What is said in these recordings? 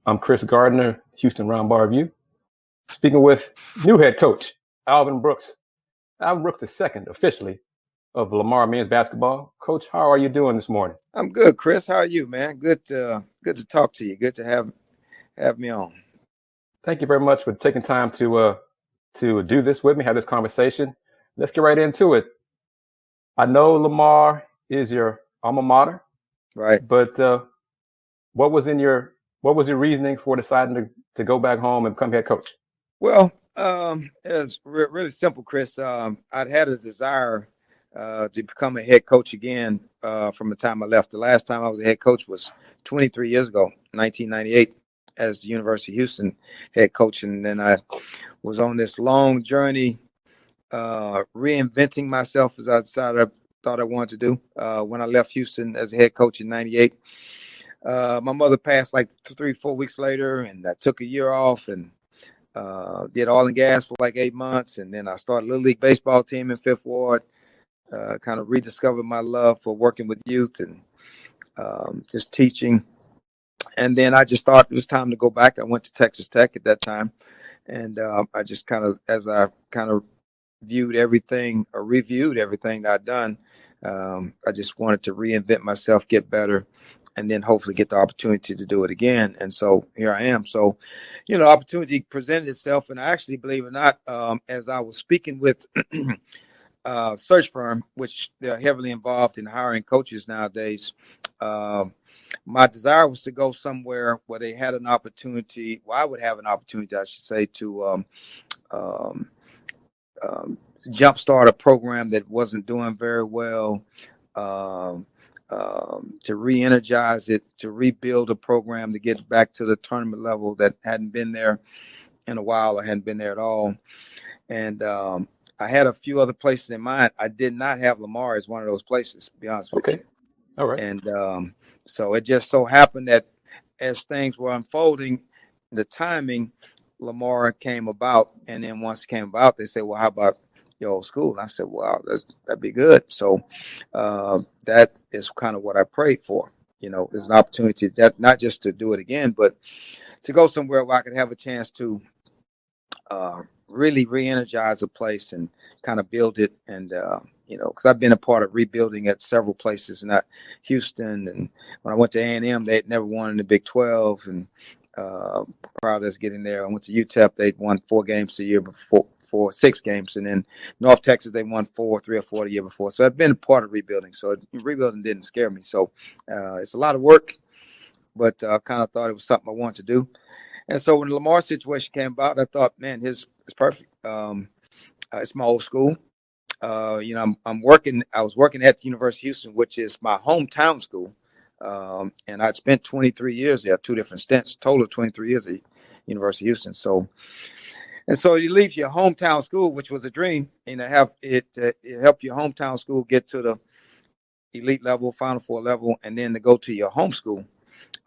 I'm Chris Gardner, Houston Round Bar Review, speaking with new head coach, Alvin Brooks. Alvin Brooks II, officially, of Lamar men's basketball. Coach, how are you doing this morning? I'm good, Chris. How are you, man? Good to talk to you. Good to have me on. Thank you very much for taking time to do this with me, have this conversation. Let's get right into it. I know Lamar is your alma mater, right? But what was your reasoning for deciding to go back home and become head coach? Well, it was really simple, Chris. I'd had a desire to become a head coach again from the time I left. The last time I was a head coach was 23 years ago, 1998, as the University of Houston head coach. And then I was on this long journey reinventing myself as I decided I thought I wanted to do when I left Houston as a head coach in 98. My mother passed like 3-4 weeks later, and I took a year off and did oil and gas for like 8 months. And then I started a Little League baseball team in Fifth Ward, kind of rediscovered my love for working with youth and just teaching. And then I just thought it was time to go back. I went to Texas Tech at that time. And I just as I reviewed everything that I'd done, I just wanted to reinvent myself, get better, and then hopefully get the opportunity to do it again. And so here I am. So, opportunity presented itself. And I actually, believe it or not, as I was speaking with a search firm, which they're heavily involved in hiring coaches nowadays, my desire was to go somewhere where they had an opportunity. Well, I would have an opportunity, I should say, to jumpstart a program that wasn't doing very well, to re-energize it, to rebuild a program, to get back to the tournament level that hadn't been there in a while. I hadn't been there at all. And I had a few other places in mind. I did not have Lamar as one of those places, to be honest with you. All right. And so it just so happened that as things were unfolding, the timing, Lamar came about. And then once it came about, they said, well, how about your old school? And I said, wow, that'd be good. So that is kind of what I prayed for. There's an opportunity that not just to do it again, but to go somewhere where I could have a chance to really re-energize a place and kind of build it. And, because I've been a part of rebuilding at several places, not Houston. And when I went to A&M, they'd never won in the Big 12. And proud of us getting there. I went to UTEP, they'd won 4 games a year before 6 games. And then North Texas, they won 3 or 4 the year before. So I've been a part of rebuilding. So rebuilding didn't scare me. So it's a lot of work, but I kind of thought it was something I wanted to do. And so when the Lamar situation came about, I thought, man, his is perfect. It's my old school. I was working at the University of Houston, which is my hometown school. And I'd spent 23 years there, 2 different stints, total of 23 years at University of Houston. So you leave your hometown school, which was a dream, and have it help your hometown school get to the elite level, Final Four level, and then to go to your home school,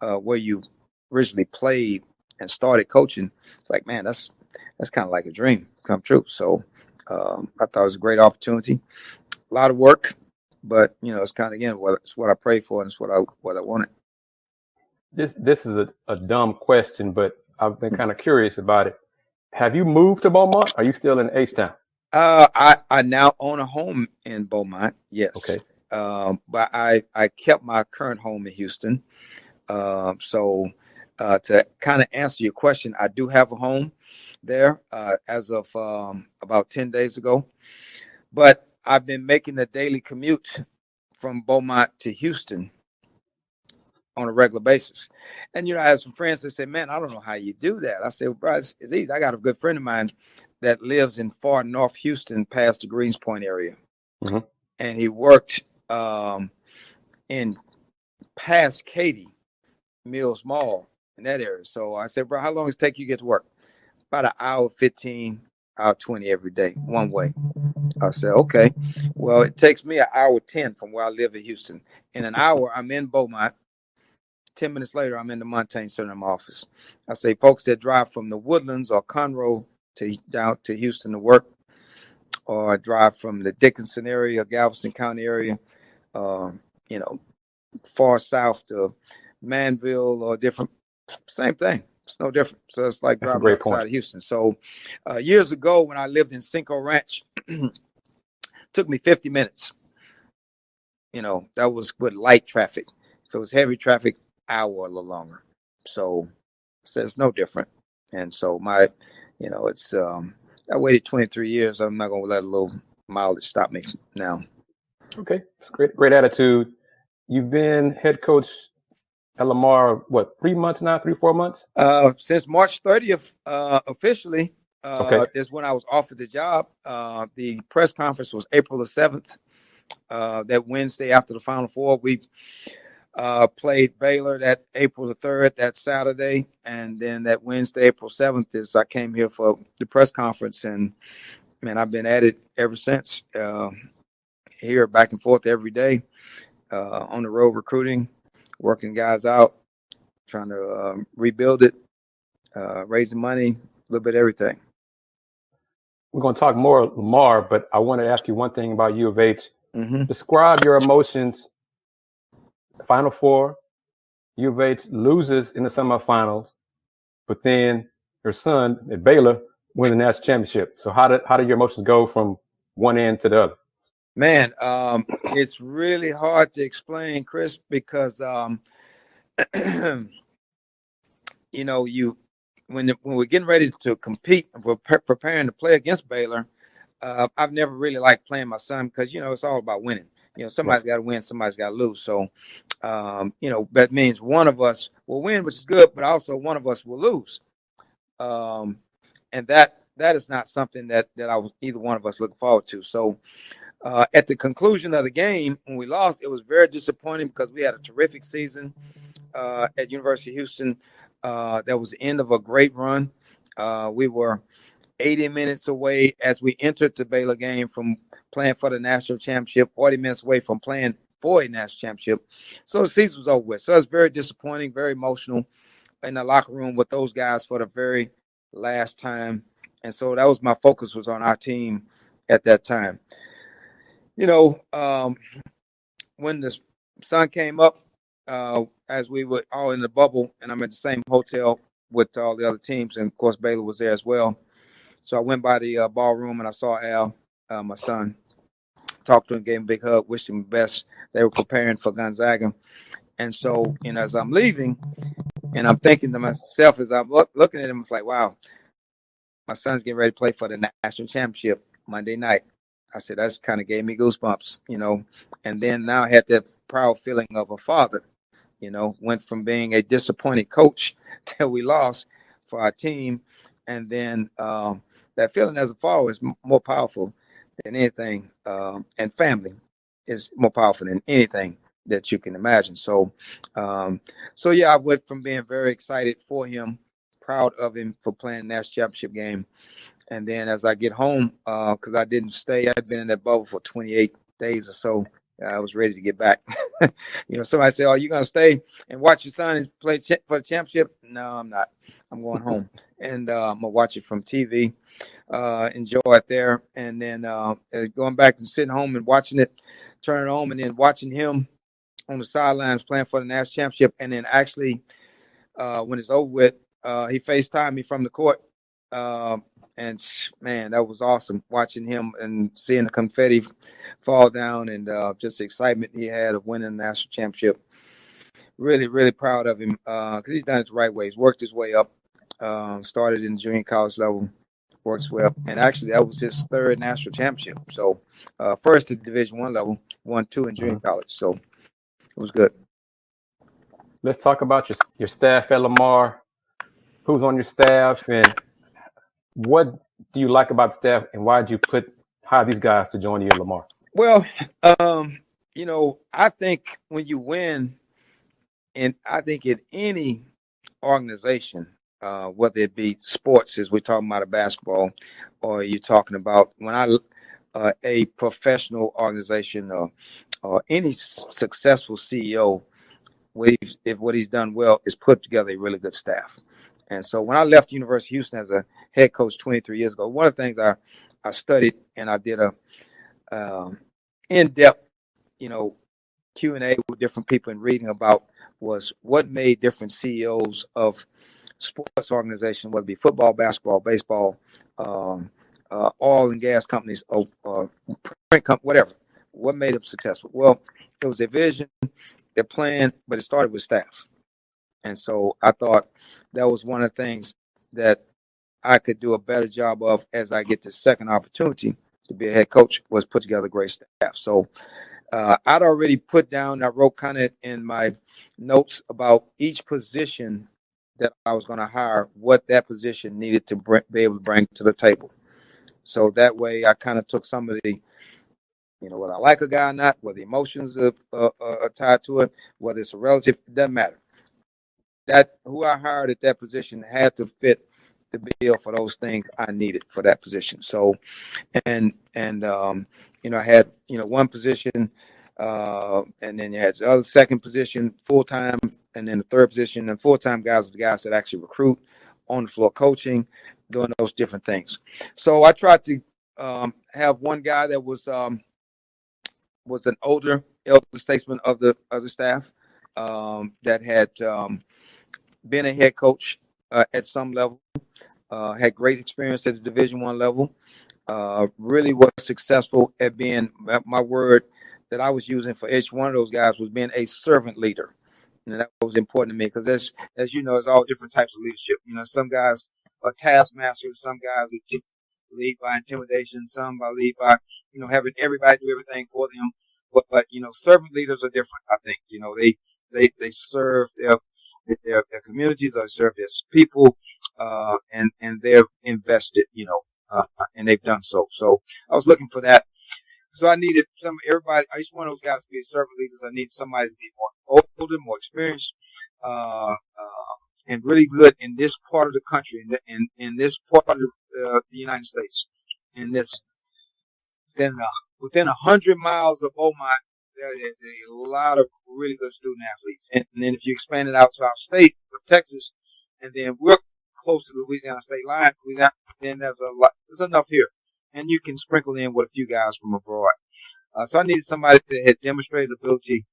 where you originally played and started coaching. It's like, man, that's kind of like a dream come true. So I thought it was a great opportunity. A lot of work, but it's kind of, again, it's what I prayed for, and it's what I wanted. This is a dumb question, but I've been kind of curious about it. Have you moved to Beaumont? Are you still in H-Town? I now own a home in Beaumont. Yes. Okay. But I kept my current home in Houston. So to kind of answer your question, I do have a home there as of about 10 days ago. But I've been making the daily commute from Beaumont to Houston on a regular basis. And, I have some friends that say, man, I don't know how you do that. I say, well, bro, it's easy. I got a good friend of mine that lives in far North Houston past the Greenspoint area. Mm-hmm. And he worked in past Katy, Mills Mall, in that area. So I said, bro, how long does it take you to get to work? About an hour 15, hour 20 every day, one way. I said, okay. Well, it takes me an hour 10 from where I live in Houston. In an hour, I'm in Beaumont. 10 minutes later, I'm in the Montaigne Center office. I say, folks that drive from the Woodlands or Conroe down to Houston to work, or drive from the Dickinson area, Galveston County area, far south to Manville or different Same thing. It's no different. So it's like That's a driving great outside point. of Houston. So years ago when I lived in Cinco Ranch, took me 50 minutes. That was with light traffic. If it was heavy traffic, hour a little longer. So it's no different. And so it's I waited 23 years. I'm not gonna let a little mileage stop me now. Okay, it's great attitude. You've been head coach at Lamar, what, 3 months now, 4 months? Since March 30th, officially, Okay. is when I was offered the job. The press conference was April the 7th. That Wednesday after the Final Four, we played Baylor that April the 3rd, that Saturday. And then that Wednesday, April 7th, is I came here for the press conference. And, man, I've been at it ever since. Here, back and forth every day, on the road recruiting, working guys out, trying to rebuild it, raising money, a little bit of everything. We're going to talk more Lamar, but I want to ask you one thing about U of H. Mm-hmm. Describe your emotions. Final Four, U of H loses in the semifinals, but then your son at Baylor wins the national championship. So how did your emotions go from one end to the other? Man, it's really hard to explain, Chris, because when we're getting ready to compete and we're preparing to play against Baylor, I've never really liked playing my son because it's all about winning. Somebody's got to win, somebody's got to lose. So, that means one of us will win, which is good, but also one of us will lose. And that is not something that either one of us look forward to. So, at the conclusion of the game, when we lost, it was very disappointing because we had a terrific season at University of Houston. That was the end of a great run. We were 80 minutes away as we entered the Baylor game from playing for the national championship, 40 minutes away from playing for a national championship. So the season was over with. So it's very disappointing, very emotional in the locker room with those guys for the very last time. And so that was my focus was on our team at that time. When the sun came up, as we were all in the bubble, and I'm at the same hotel with all the other teams, and of course Baylor was there as well. So I went by the ballroom and I saw Al, my son, talked to him, gave him a big hug, wished him the best. They were preparing for Gonzaga. And so, as I'm leaving, and I'm thinking to myself as I'm looking at him, it's like, wow, my son's getting ready to play for the national championship Monday night. I said, that's kind of gave me goosebumps, And then now I had that proud feeling of a father, went from being a disappointed coach that we lost for our team. And then that feeling as a father is more powerful than anything. And family is more powerful than anything that you can imagine. So, yeah, I went from being very excited for him, proud of him for playing the national championship game. And then as I get home, because I didn't stay, I'd been in that bubble for 28 days or so. I was ready to get back. Somebody said, "Oh, you gonna stay and watch your son play for the championship?" No, I'm not. I'm going home, and I'm gonna watch it from TV, enjoy it there, and then going back and sitting home and watching it, turning it on, and then watching him on the sidelines playing for the national championship, and then actually when it's over with, he FaceTimed me from the court. And man, that was awesome watching him and seeing the confetti fall down and just the excitement he had of winning the national championship. Really, really proud of him because he's done it the right way. He's worked his way up, started in the junior college level, works his way up. And actually, that was his third national championship. So first at Division I level, 1-2 in junior college. So it was good. Let's talk about your staff at Lamar. Who's on your staff and what do you like about the staff and why did you hire these guys to join you at Lamar? Well, I think when you win, and I think in any organization, whether it be sports, as we're talking about a basketball, or you're talking about a professional organization or any successful CEO, what he's done well is put together a really good staff. And so when I left University of Houston as a head coach 23 years ago, one of the things I studied and I did a in-depth, Q&A with different people and reading about was what made different CEOs of sports organizations, whether it be football, basketball, baseball, oil and gas companies, print company, whatever. What made them successful? Well, it was their vision, their plan, but it started with staff. And so I thought that was one of the things that I could do a better job of as I get the second opportunity to be a head coach, was put together great staff. So I'd already put down, I wrote kind of in my notes about each position that I was going to hire, what that position needed to be able to bring to the table. So that way I kind of took some of the, whether I like a guy or not, whether the emotions are tied to it, whether it's a relative, it doesn't matter. That who I hired at that position had to fit the bill for those things I needed for that position. So, and I had one position, and then you had the other second position full time, and then the third position and full time guys are the guys that actually recruit, on the floor coaching, doing those different things. So I tried to have one guy that was an elder statesman of the staff, that had been a head coach at some level, had great experience at the Division I level, really was successful at being, my word that I was using for each one of those guys was being a servant leader. And that was important to me because as you know, there's all different types of leadership. Some guys are taskmasters, some guys lead by intimidation, some lead by, having everybody do everything for them. But servant leaders are different, I think. They serve their communities, or serve their people, and they're invested, and they've done so. So I was looking for that. So I needed everybody. I just want those guys to be servant leaders. I need somebody to be more older, more experienced, and really good in this part of the country, in this part of the United States. In this, within 100 miles of Beaumont, there is a lot of really good student athletes. And then if you expand it out to our state of Texas, and then we're close to the Louisiana state line, then there's enough here. And you can sprinkle in with a few guys from abroad. So I needed somebody that had demonstrated ability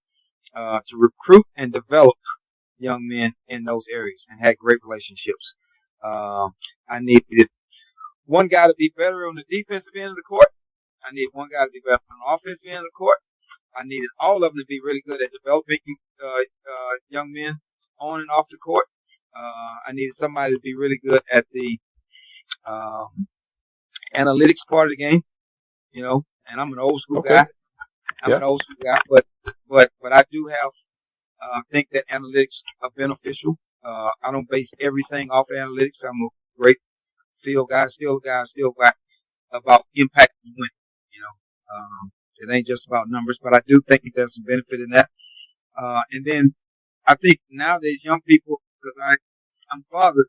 to recruit and develop young men in those areas and had great relationships. I needed one guy to be better on the defensive end of the court. I needed one guy to be better on the offensive end of the court. I needed all of them to be really good at developing young men on and off the court. I needed somebody to be really good at the analytics part of the game, and I'm an old school guy. I'm an old school guy, but I do have think that analytics are beneficial. I don't base everything off of analytics. I'm a great field guy, still about impact and win. It ain't just about numbers, but I do think there's some benefit in that. And then I think nowadays young people, because I'm father,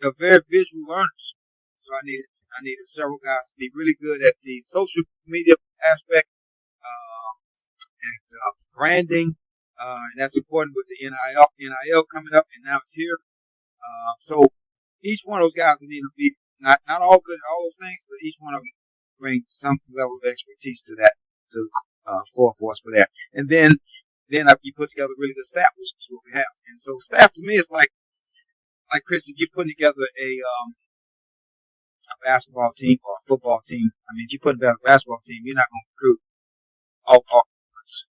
they're very visual learners. So I needed several guys to be really good at the social media aspect, and branding, and that's important with the NIL coming up, and now it's here. So each one of those guys need to be not all good at all those things, but each one of them bring some level of expertise to that, for us for that. And then you put together really good staff, which is what we have. And so staff to me is like Chris, if you're putting together a basketball team or a football team. I mean, if you put together a basketball team, you're not going to recruit all guards,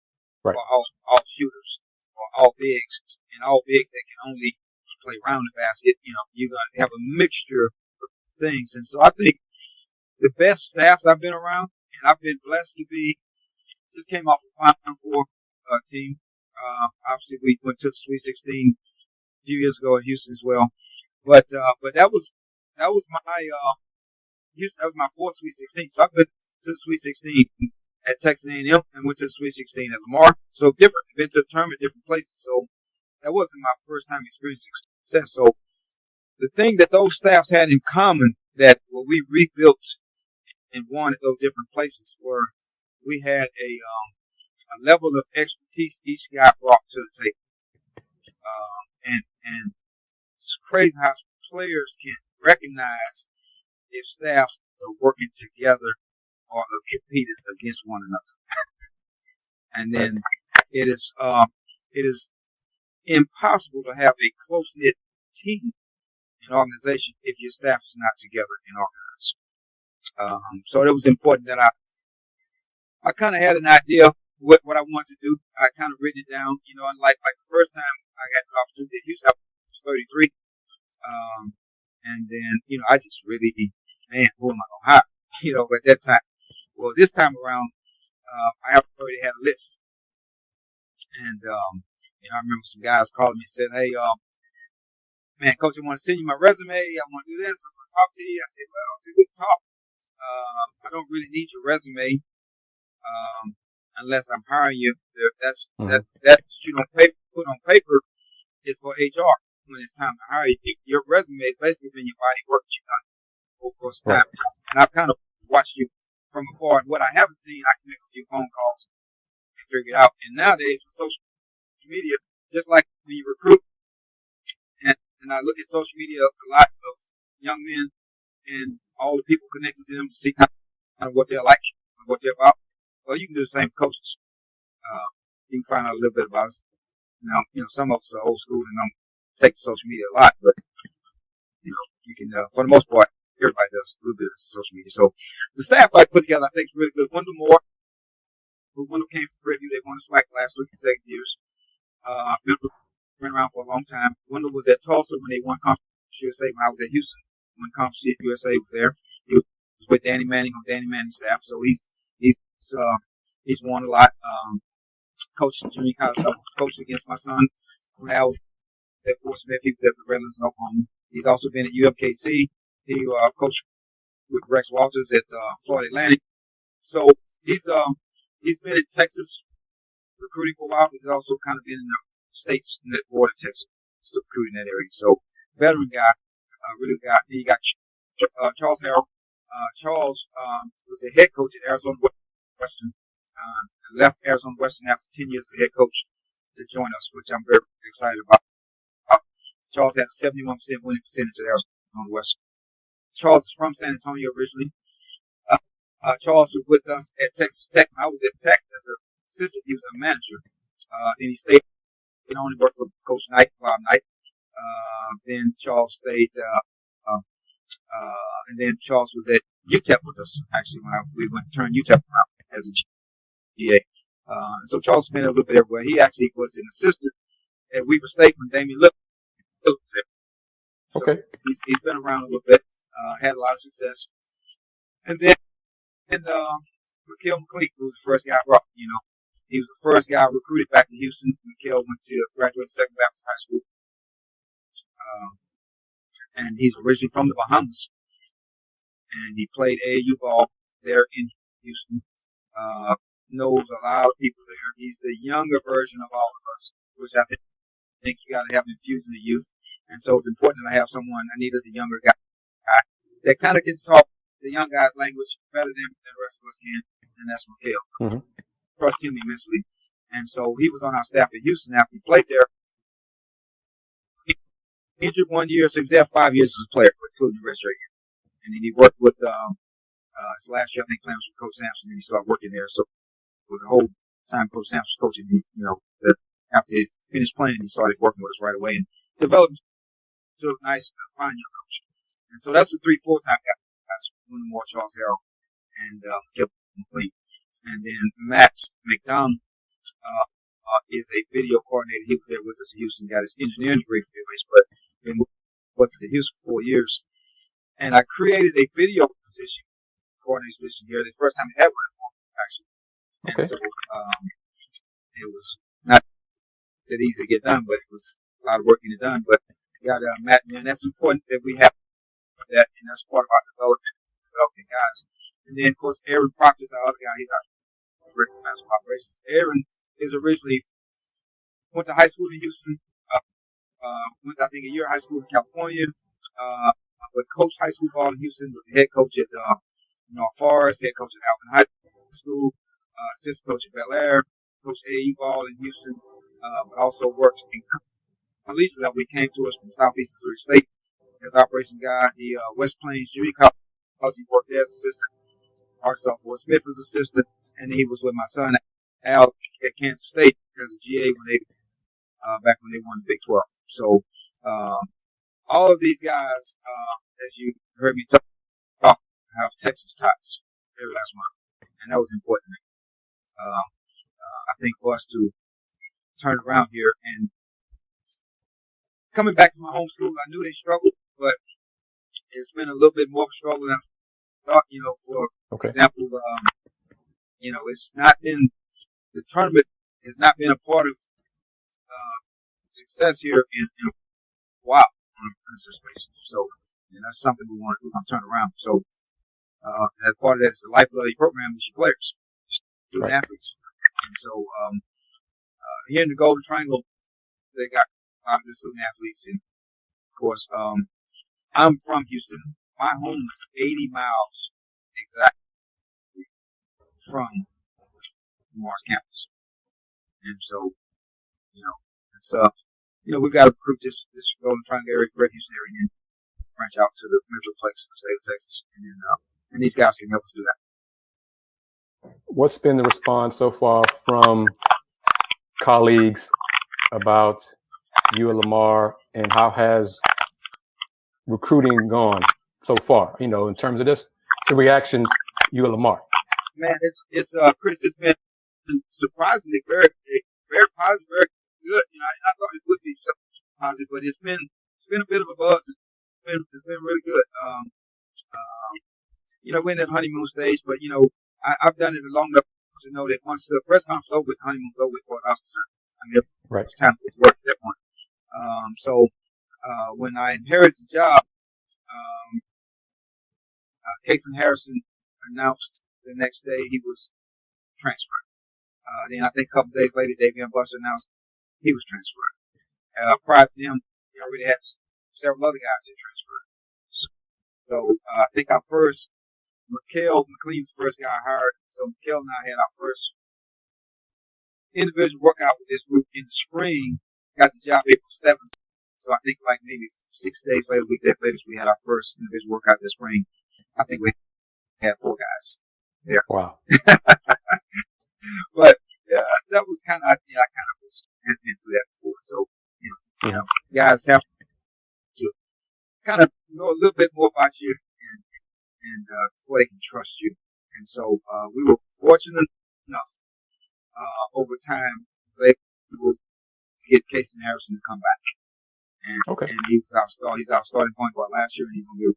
right, or all shooters, or all bigs, and all bigs that can only play around the basket. You're going to have a mixture of things. And so I think the best staffs I've been around, and I've been blessed to just came off a Final Four team. Obviously, we went to the Sweet 16 a few years ago in Houston as well. But that was my Houston. That was my fourth Sweet 16. So I've been to the Sweet 16 at Texas A&M and went to the Sweet 16 at Lamar. So different. Been to the tournament different places. So that wasn't my first time experiencing success. So the thing that those staffs had in common that what we rebuilt and won at those different places were we had a level of expertise each guy brought to the table. And it's crazy how players can recognize if staffs are working together or are competing against one another. And then it is impossible to have a close-knit team and organization if your staff is not together and organized. So it was important that I kind of had an idea what I wanted to do. I kind of written it down, and like the first time I got the opportunity at Houston, I was 33. And then, I just really, man, who am I going to hire? At that time. Well, this time around, I already had a list. And, I remember some guys calling me and said, hey, man, coach, I want to send you my resume. I want to do this. I want to talk to you. I said, well, we can talk. I don't really need your resume. Unless I'm hiring you. That's put on paper is for HR when it's time to hire you. Your resume is basically been your body work that you've done over the course of time. And I've kind of watched you from afar. And what I haven't seen, I can make a few phone calls and figure it out. And nowadays with social media, just like when you recruit, and I look at social media, a lot of young men and all the people connected to them to see kind of what they're like and what they're about. Well, you can do the same with coaches. You can find out a little bit about us. Some of us are old school and don't take to social media a lot, but you can, for the most part, everybody does a little bit of social media. So the staff I put together, I think, is really good. Wendell Moore, who came from Preview, they won the SWAC the last 3 consecutive years. Been around for a long time. Wendell was at Tulsa when they won Conference USA. When I was at Houston, when Conference USA was there, he was with Danny Manning on Danny Manning's staff. So he's won a lot. Coached junior college, coached against my son when I was at Fort Smith. He was at the Redlands in Oklahoma. He's also been at UMKC. He coached with Rex Walters at Florida Atlantic. So he's been in Texas recruiting for a while. He's also kind of been in the states in that border Texas, still recruiting in that area. So veteran guy, really guy. Then you got Charles Harrell. Charles was a head coach at Arizona Western. Left Arizona Western after 10 years as head coach to join us, which I'm very excited about. Charles had a 71% winning percentage at Arizona Western. Charles is from San Antonio originally. Charles was with us at Texas Tech. I was at Tech as an assistant. He was a manager. Then he stayed on and worked for Coach Knight, Bob Knight. Then Charles stayed, and then Charles was at UTEP with us, actually, when we went to turn UTEP around as a GA. So Charles spent a little bit everywhere. He actually was an assistant at Weber State when Damian Lillard was there. So okay. He's been around a little bit, had a lot of success. And then Mikhail McLean, who was the first guy I brought, he was the first guy recruited back to Houston. Mikhail went to graduate Second Baptist High School. And he's originally from the Bahamas. And he played AAU ball there in Houston. Knows a lot of people there. He's the younger version of all of us, which I think you got to have infused in the youth. And so it's important that I have someone. I needed a younger guy that kind of gets talk the young guy's language better than the rest of us can, and that's Mikhail. Mm-hmm. Trust him immensely. And so he was on our staff at Houston after he played there. He injured 1 year, so he was there 5 years as a player, including the rest right here. And then he worked with his last year, I think, playing with Coach Sampson, and he started working there. So for the whole time Coach Sampson was coaching, after he finished playing, he started working with us right away and developed into a nice, fine young coach. And so that's the 3 full-time guys. Wendell Moore, Charles Harrell, and Gil McLean. And then Max McDonald is a video coordinator. He was there with us in Houston, got his engineering degree from Davion, but been with us in Houston for 4 years. And I created a video position, coordinator position here, the first time I had one, actually. Okay. And so it was not that easy to get done, but it was a lot of work to get done. But we got Matt, and that's important that we have that, and that's part of our developing guys. And then, of course, Aaron Proctor is our other guy. He's our director of basketball operations. Aaron is originally went to high school in Houston, went, I think, a year of high school in California, but coached high school ball in Houston, was the head coach at North Forest, head coach at Alvin High School, assistant coach at Bel Air, coached AAU ball in Houston, but also worked in collegiate level. He came to us from Southeast Missouri State as operations guy. He West Plains Junior College, he worked there as assistant. Arkansas Fort Smith was assistant, and he was with my son Al at Kansas State as a GA when they back when they won the Big 12. So all of these guys, as you heard me talk, have Texas ties, every last one, and that was important. I think for us to turn around here and coming back to my home school, I knew they struggled, but it's been a little bit more of a struggle than I thought. For example, it's not been the tournament has not been a part of success here in a while on a consistent basis. So, that's something we're going to turn around. So, that part of that is the lifeblood of the program is your players, student athletes. And so, here in the Golden Triangle, they got a lot of good student athletes. And of course, I'm from Houston. My home is 80 miles exactly from Lamar's campus. And so, it's we've got to recruit this Golden Triangle area, Great Houston area, and branch out to the Metroplex in the state of Texas. And these guys can help us do that. What's been the response so far from colleagues about you and Lamar, and how has recruiting gone so far? In terms of the reaction, you and Lamar. Man, it's Chris, it's been surprisingly very, very positive, very good. I thought it would be positive, but it's been a bit of a buzz. It's been really good. We're in that honeymoon stage, but I've done it long enough to know that once the press conference is over, the honeymoon's over for us. It's time to work at that point. So when I inherited the job, Kasen Harrison announced the next day he was transferred. Then I think a couple days later, Davion announced he was transferred. Prior to him, we already had several other guys that transferred. So I think our first, Mikhail McLean's the first guy I hired. So Mikhail and I had our first individual workout with this group in the spring. Got the job April 7th. So I think like maybe 6 days later, a week later, we had our first individual workout this spring. I think we had 4 guys there. Wow. But that was kind of, I kind of was into that before. So, guys have to kind of know a little bit more about you and before they can trust you. And so we were fortunate enough over time to get Kasen Harrison to come back. And he was he's our starting point guard last year, and he's going to be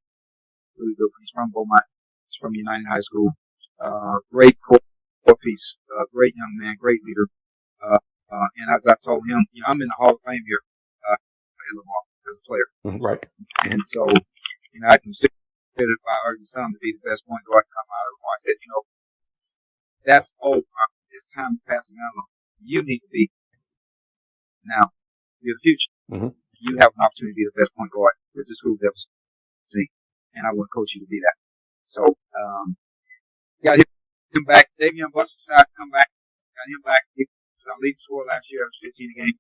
really good. He's from Beaumont. He's from United High School. Great core piece. Great young man. Great leader. And as I told him, I'm in the Hall of Fame here at Lamar as a player. Right. And so, I consider my early son to be the best point guard to come out of Lamar. I said, that's over. It's time to pass it on. You need to be now. You're the future. Mm-hmm. You have an opportunity to be the best point guard that this group ever seen, and I want to coach you to be that. So, got him back. Davion decided to come back. Got him back. He was our leading scorer last year. It was 15 a game.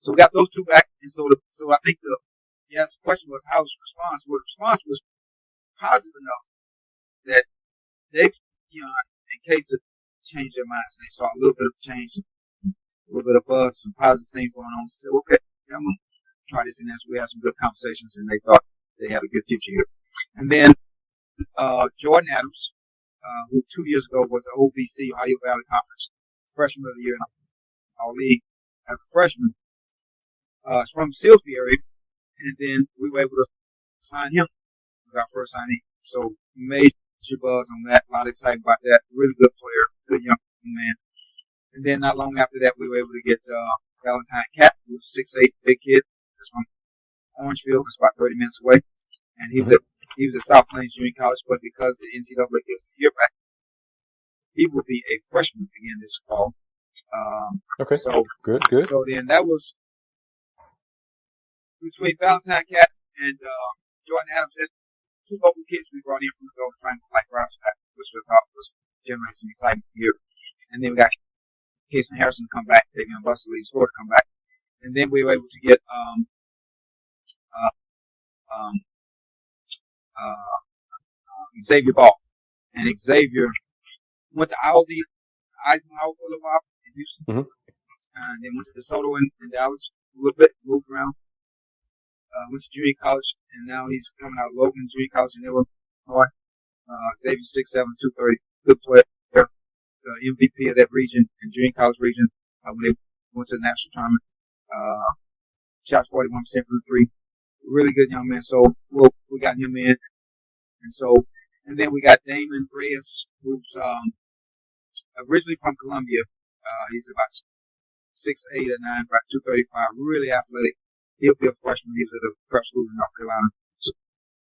So we got those 2 back, and so I think the question was how was the response? Well, the response was positive enough that they, in case it changed their minds, and they saw a little bit of change. A little bit of buzz, some positive things going on. So, okay, I'm going to try this. And as we had some good conversations, and they thought they had a good future here. And then Jordan Adams, who 2 years ago was the OVC, Ohio Valley Conference Freshman of the Year in our league as a freshman, is from the Silsbee area. And then we were able to sign him as our first signee. So major buzz on that. A lot of excitement about that. Really good player, good young man. And then not long after that, we were able to get Valentine Cat, who's 6'8", big kid. He's from Orangeville. It's about 30 minutes away. And he was at South Plains Junior College, but because the NCAA gives him a year back, he will be a freshman again this fall. So good. So then that was between Valentine Cat and Jordan Adams. There's 2 local kids we brought in from the Golden Triangle, like Prospective, which we thought was generating some excitement here. And then we got Kasen Harrison to come back, Davion lead scorer to come back, and then we were able to get Xavier Ball, and Xavier went to Eisenhower for a little while in Houston. Mm-hmm. and then went to DeSoto in Dallas a little bit, moved around. Went to junior college, and now he's coming out of Logan Junior College in Illinois. Xavier 6'7", 230, good player. MVP of that region, in junior college region, when they went to the national tournament. Shots 41% from three. Really good young man. So we got him in, and then we got Damon Reyes, who's originally from Columbia. He's about 6'8" or 9", about 235. Really athletic. He'll be a freshman. He was at a prep school in North Carolina.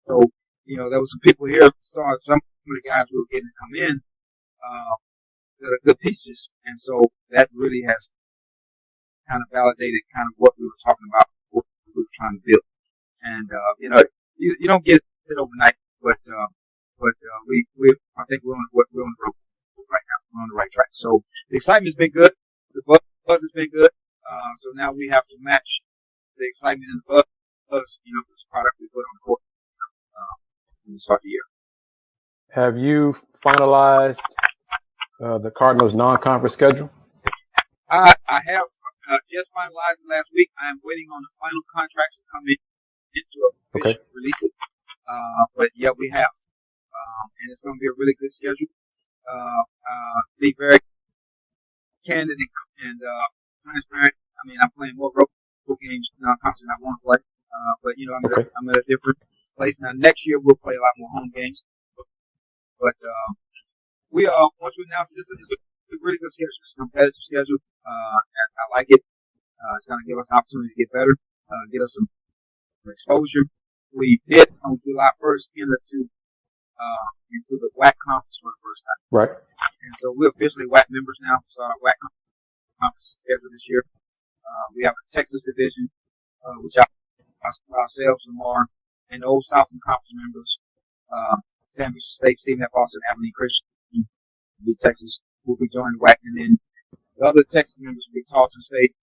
So there was some people here. Saw some of the guys we were getting to come in that are good pieces, and so that really has kind of validated kind of what we were talking about, what we were trying to build. And you don't get it overnight, but I think we're on the road right now. We're on the right track. So the excitement's been good. The buzz has been good. So now we have to match the excitement and the buzz, this product we put on the court when we start the year. Have you finalized the Cardinals non-conference schedule? I have just finalized it last week. I am waiting on the final contracts to come into official release it. But yeah, we have. And it's going to be a really good schedule. Be very candid and transparent. I mean, I'm playing more road games non-conference than I want to play. But I'm at a different place now. Next year we'll play a lot more home games. But we are, once we announce this is a really good schedule. It's a competitive schedule. And I like it. It's going to give us an opportunity to get better, get us some exposure. We did on July 1st into the WAC conference for the first time. Right. And so we're officially WAC members now. We start our WAC conference schedule this year. We have a Texas division, which ourselves, Lamar, and the old Southern Conference members, San Francisco State, Stephen F. Austin, Abilene Christian, Texas, will be joining WAC. And then the other Texas members will be Tarleton State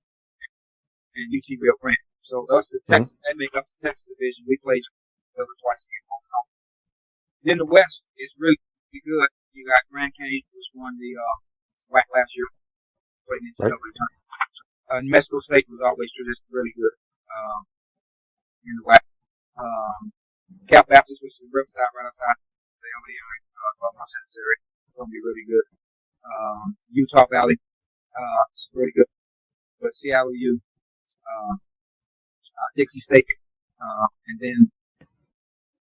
and UT Rio Grande. So those are the Texas, they make up the Texas division. We play each other twice a year. Then the West is really good. You got Grand Canyon, which won the WAC last year, played in the NCAA tournament. New Mexico State was always really good in the WAC. Cal Baptist, which is Riverside right outside the LA area, Los Angeles area, it's going to be really good. Utah Valley, it's really good. But Seattle U, Dixie State, and then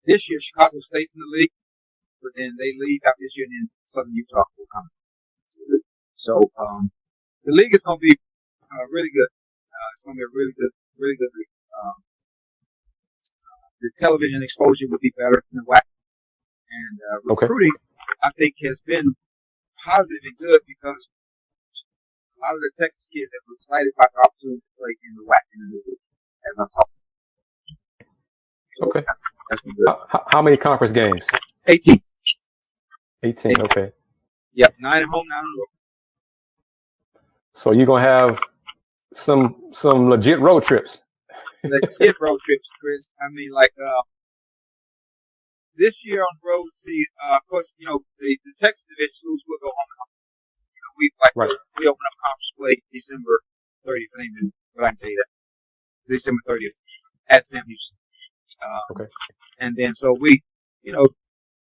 this year Chicago State's in the league, but then they leave out this year, and then Southern Utah will come. So the league is going to be really good. It's going to be a really good league. The television exposure would be better than WAC, and recruiting I think has been positive and good because a lot of the Texas kids are excited about the opportunity to play in the WAC in the league, as I'm talking. So okay. That's been good. How many conference games? 18. 18. Okay. Yep. 9 at home, 9 on the road. So you're gonna have some legit road trips. Legit road trips, Chris. I mean, like this year on the road. See, of course, the Texas division schools will go home and home. We open up conference play December 30th. But I can tell you that December 30th at Sam Houston. And then so we,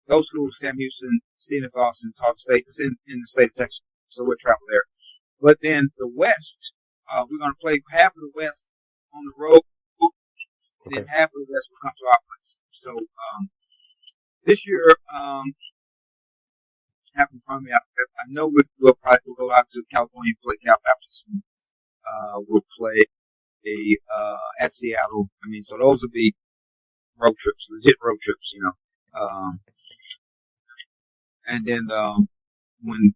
those schools, Sam Houston, Stephen F. Austin, Tarleton State, it's in the state of Texas, so we'll travel there. But then the West, we're going to play half of the West on the road, and then half of the West will come to our place. So this year, happened from me. I know we'll probably go out to California and play Cal Baptist. And, we'll play at Seattle. I mean, so those will be road trips, legit road trips, and then when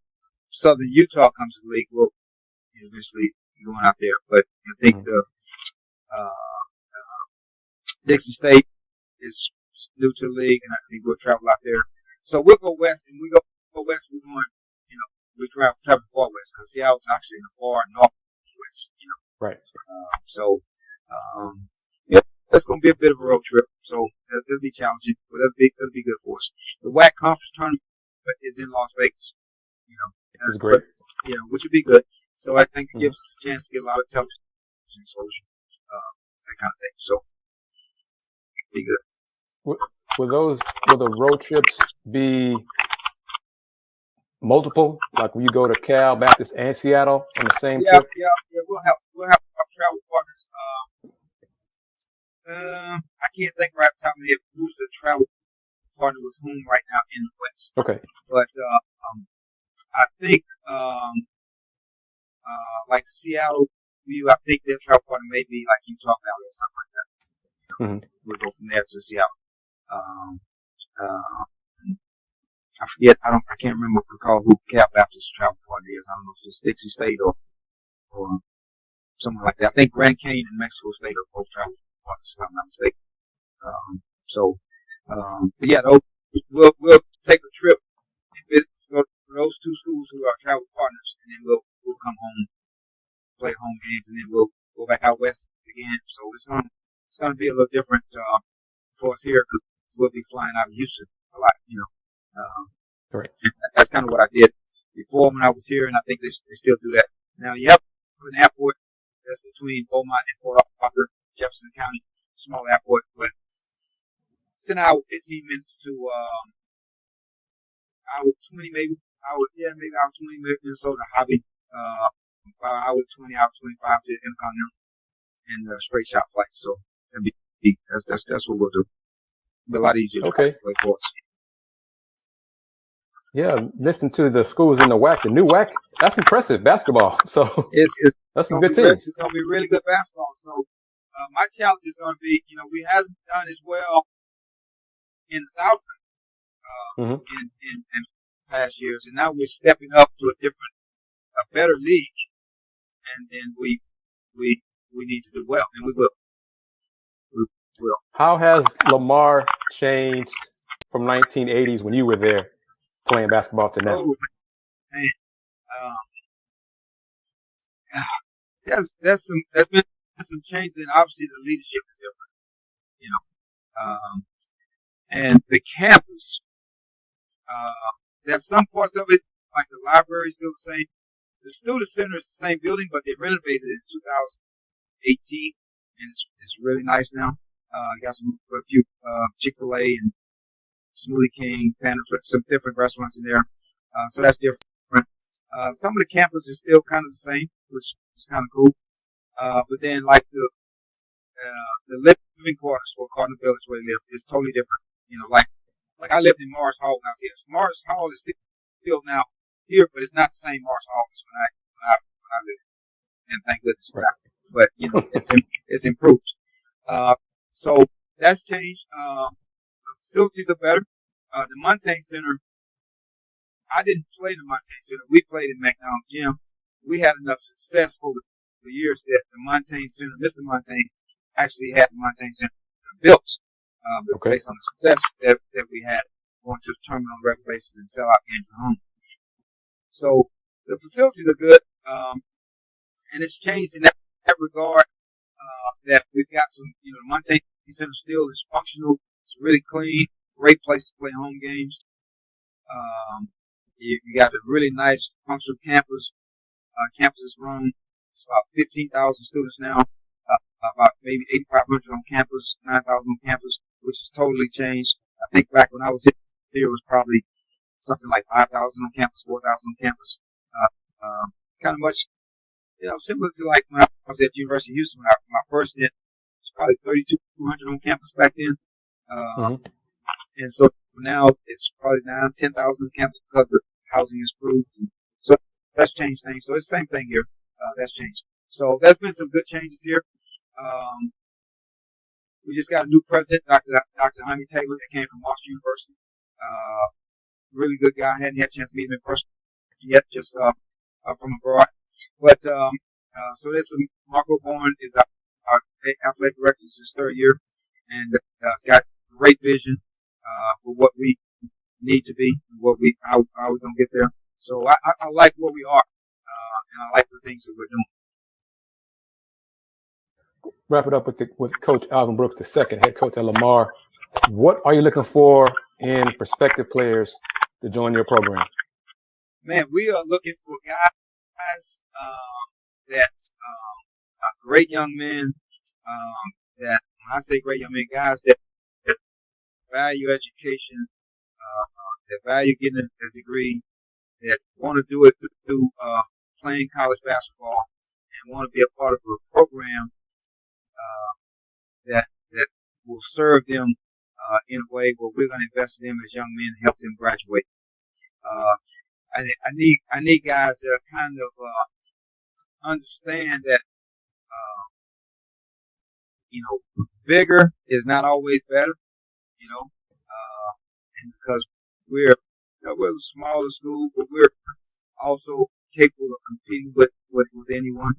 Southern Utah comes to the league, we'll eventually be going out there. But I think the Dixie State is new to the league, and I think we'll travel out there. So we'll go west, and we go west. We're going, we travel far west because Seattle's actually in the far northwest. Right. That's going to be a bit of a road trip. So it'll be challenging, but it'll be good for us. The WAC conference tournament is in Las Vegas. This is great. Which would be good. So I think it gives us a chance to get a lot of television exposure, that kind of thing. So be good. Will the road trips be multiple? Like when you go to Cal, Baptist, and Seattle on the same trip? Yeah. We'll have travel partners. I can't think right off the top of my head who's the travel partner with whom right now in the West. Okay. But I think like Seattle, I think their travel partner may be like Utah Valley or something like that. We'll go from there to Seattle. I forget. I can't recall who Cal Baptist travel partner is. I don't know if it's Dixie State or something like that. I think Grand Canyon and Mexico State are both travel partners, if I'm not mistaken. But yeah, we'll take a trip and go to those two schools who are travel partners, and then we'll come home, play home games, and then we'll go back out west again. So it's gonna be a little different for us here because we'll be flying out of Houston a lot, Right. That's kind of what I did before when I was here, and I think they still do that now. You have an airport that's between Beaumont and Port Arthur, Jefferson County, small airport, but it's an hour 15 minutes to hour 20 maybe hour 20 Minnesota Hobby, about hour 20, hour 25 to Intercontinental and straight shot flights. So that's what we'll do. It'll be a lot easier to play for us. Yeah, listen to the schools in the WAC. The new WAC, that's impressive basketball. So that's some good teams. It's going to be really good basketball. So my challenge is going to be, we haven't done as well in the South in past years, and now we're stepping up to a better league, and then we need to do well, and we will. We will. How has Lamar changed from 1980s when you were there playing basketball to now? Oh, man. There's been some changes, and obviously the leadership is different, and the campus. There's some parts of it, like the library, is still the same. The student center is the same building, but they renovated it in 2018, and it's really nice now. Got a few Chick-fil-A and Smoothie King, Panda, some different restaurants in there. So that's different. Some of the campus is still kind of the same, which is kind of cool. But then like the living quarters for Cardinal Village where we live is totally different. Like I lived in Morris Hall when I was here. So Morris Hall is still now here, but it's not the same Morris Hall as when I lived. And thank goodness for that. But it's improved. So that's changed. Facilities are better. The Montaigne Center, I didn't play the Montaigne Center. We played in McDonald Gym. We had enough success over the years that the Montaigne Center, Mr. Montaigne, actually had the Montaigne Center built based on the success that we had going to the tournament on a regular basis and sell out games at home. So the facilities are good, and it's changed in that regard. That we've got some, the Montaigne Center still is functional. It's really clean, great place to play home games. You got a really nice functional campus. Campus is run. It's about 15,000 students now. About maybe 8,500 on campus, 9,000 on campus, which has totally changed. I think back when I was here, it was probably something like 5,000 on campus, 4,000 on campus. Kind of much, similar to like when I was at the University of Houston. When my first stint, it was probably 3,200 on campus back then. And so now it's probably 9,000, 10,000 on campus because the housing is improved. So that's changed things. So it's the same thing here. That's changed. So there's been some good changes here. We just got a new president, Dr. Jaime Taylor, that came from Washington University. Really good guy. I hadn't had a chance to meet him in person yet, just from abroad. But so there's some Marco Bourne is our athletic director. This is his third year, and he's got great vision for what we need to be, how we're gonna get there. So I like where we are, and I like the things that we're doing. Wrap it up with Coach Alvin Brooks II, head coach at Lamar. What are you looking for in prospective players to join your program? Man, we are looking for guys guys that are great young men. That when I say great young men, guys that value education, that value getting a degree, that want to do it through playing college basketball, and want to be a part of a program that will serve them in a way where we're going to invest in them as young men and help them graduate. I need guys that kind of understand that bigger is not always better, and because we're a smaller school, but we're also capable of competing with anyone.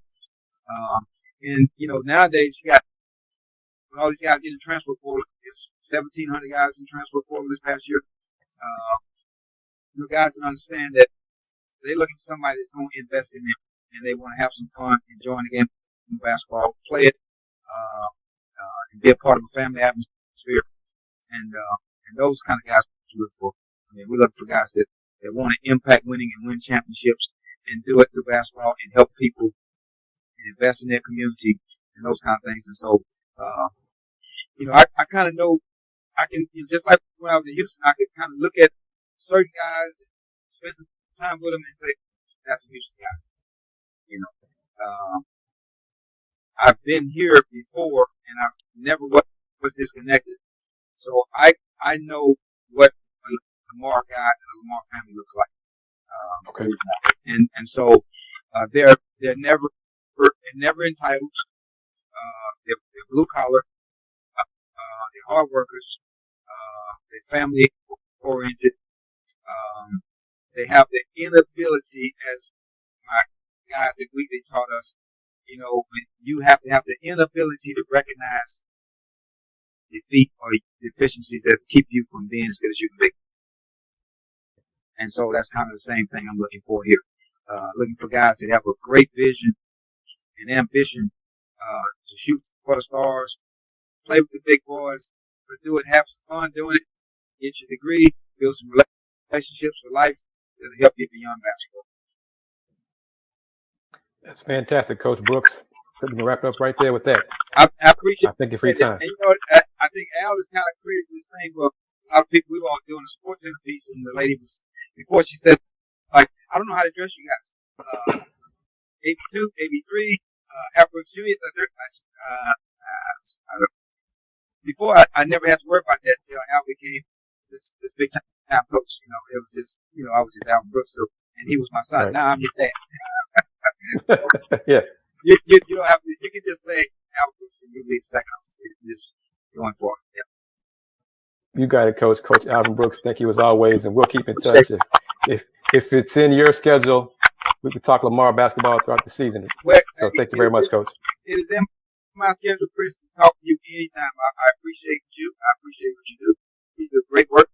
And nowadays you got when all these guys get in transfer portal, it's 1,700 guys in transfer portal this past year. Guys that understand that they're looking for somebody that's going to invest in them, and they want to have some fun, enjoying the game of basketball, play it, and be a part of a family atmosphere. And those kind of guys we look for. We look for guys that want to impact winning and win championships and do it through basketball and help people and invest in their community and those kind of things. And so, I kind of know I can, just like when I was in Houston, I could kind of look at certain guys, spend some time with them and say, that's a Houston guy. I've been here before and I've never was disconnected. So I know what a Lamar guy and a Lamar family looks like. Okay. And so they're never entitled. They're blue collar. They're hard workers. They're family oriented. They have the inability, as my guys at Wheatley taught us, when you have to have the inability to recognize defeat or deficiencies that keep you from being as good as you can be. And so that's kind of the same thing I'm looking for here. Looking for guys that have a great vision and ambition to shoot for the stars, play with the big boys, but do it, have some fun doing it, get your degree, build some relationships for life that'll help you beyond basketball. That's fantastic, Coach Brooks. We can wrap it up right there with that. I appreciate it. Thank you for your time. And I think Al has kind of created this thing where a lot of people, we were all doing a sports center piece, and the lady was, before she said, like, I don't know how to dress you guys. 82, 83, Alvin Brooks Jr., before I never had to worry about that until Al became this big time coach. It was just, I was just Alvin Brooks, and he was my son. Right. Now I'm his dad. So, yeah. You don't have to. You can just say Alvin Brooks and you'll be the second. Just going forward. Yeah. You got it, Coach. Coach Alvin Brooks. Thank you as always, and we'll keep in touch. If it's in your schedule, we can talk Lamar basketball throughout the season. So thank you very much, Coach. It is in my schedule, Chris, to talk to you anytime. I appreciate you. I appreciate what you do. You do great work.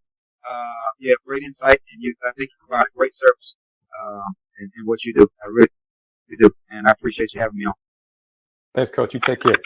You have great insight, and I think you provide great service in what you do. I really do, and I appreciate you having me on. Thanks, Coach. You take care.